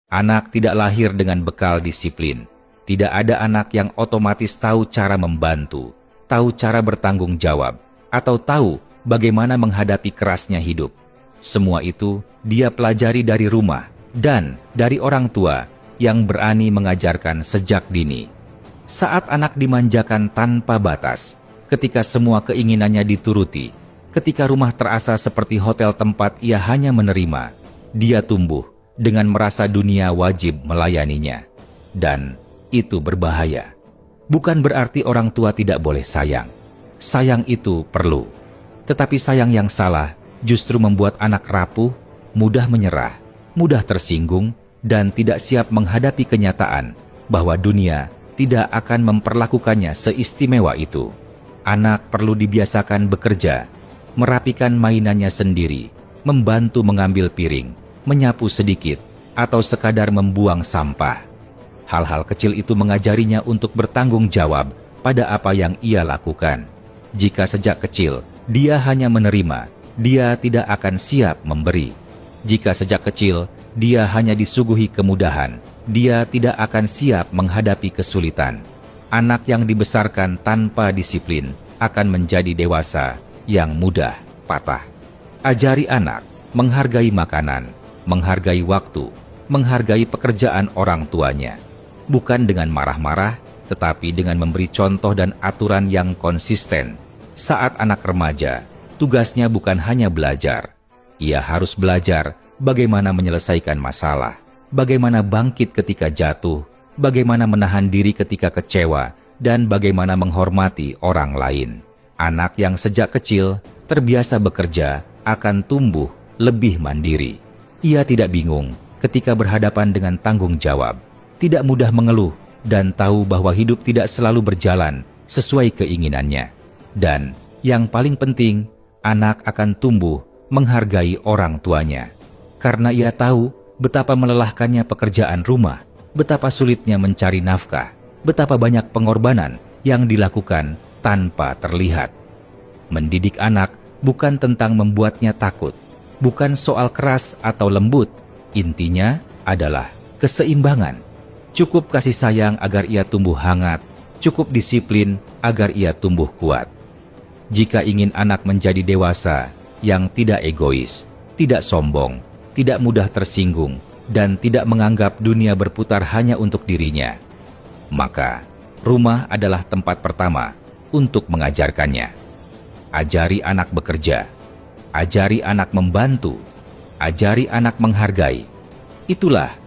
Anak tidak lahir dengan bekal disiplin. Tidak ada anak yang otomatis tahu cara membantu, tahu cara bertanggung jawab, atau tahu bagaimana menghadapi kerasnya hidup. Semua itu dia pelajari dari rumah dan dari orang tua yang berani mengajarkan sejak dini. Saat anak dimanjakan tanpa batas, ketika semua keinginannya dituruti, ketika rumah terasa seperti hotel tempat ia hanya menerima, dia tumbuh dengan merasa dunia wajib melayaninya. Dan itu berbahaya. Bukan berarti orang tua tidak boleh sayang. Sayang itu perlu. Tetapi sayang yang salah justru membuat anak rapuh, mudah menyerah, mudah tersinggung, dan tidak siap menghadapi kenyataan bahwa dunia tidak akan memperlakukannya seistimewa itu. Anak perlu dibiasakan bekerja, merapikan mainannya sendiri, membantu mengambil piring, menyapu sedikit, atau sekadar membuang sampah. Hal-hal kecil itu mengajarinya untuk bertanggung jawab pada apa yang ia lakukan. Jika sejak kecil dia hanya menerima, dia tidak akan siap memberi. Jika sejak kecil dia hanya disuguhi kemudahan, dia tidak akan siap menghadapi kesulitan. Anak yang dibesarkan tanpa disiplin akan menjadi dewasa yang mudah patah. Ajari anak menghargai makanan, menghargai waktu, menghargai pekerjaan orang tuanya. Bukan dengan marah-marah, tetapi dengan memberi contoh dan aturan yang konsisten. Saat anak remaja, tugasnya bukan hanya belajar. Ia harus belajar bagaimana menyelesaikan masalah, bagaimana bangkit ketika jatuh, bagaimana menahan diri ketika kecewa, dan bagaimana menghormati orang lain. Anak yang sejak kecil terbiasa bekerja akan tumbuh lebih mandiri. Ia tidak bingung ketika berhadapan dengan tanggung jawab, tidak mudah mengeluh, dan tahu bahwa hidup tidak selalu berjalan sesuai keinginannya. Dan yang paling penting, anak akan tumbuh menghargai orang tuanya. Karena ia tahu betapa melelahkannya pekerjaan rumah, betapa sulitnya mencari nafkah, betapa banyak pengorbanan yang dilakukan tanpa terlihat. Mendidik anak bukan tentang membuatnya takut, bukan soal keras atau lembut. Intinya adalah keseimbangan. Cukup kasih sayang agar ia tumbuh hangat, cukup disiplin agar ia tumbuh kuat. Jika ingin anak menjadi dewasa yang tidak egois, tidak sombong, tidak mudah tersinggung, dan tidak menganggap dunia berputar hanya untuk dirinya, maka rumah adalah tempat pertama untuk mengajarkannya. Ajari anak bekerja, ajari anak membantu, ajari anak menghargai. Itulah